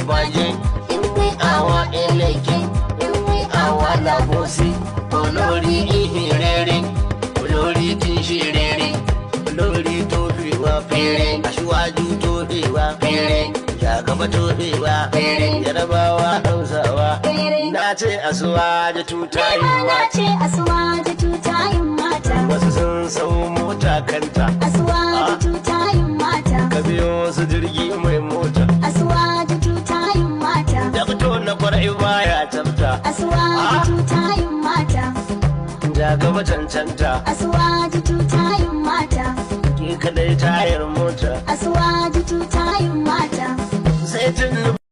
bàjẹ́ ìwé àwa ẹlẹ́kẹ́ ìwé àwa làbọ̀sí olórí ìhìn rere olórí tí ń ṣe rere olórí tó fi wá péré aṣíwájú tó fi wá péré jagaba tó fi wá péré yarabawa hausawa na ce Asiwaju tutayin mata Asiwaju tutayin mata wasu sun sau mota kanta Asiwaju tutayin mata ka biyo su jirgi mai mota Asiwaju tutayin mata da fito na kwarai baya tafta Asiwaju tutayin mata jagaba cancanta Asiwaju tutayin mata ke kadai tayar mota Asiwaju tutayin mata sai tun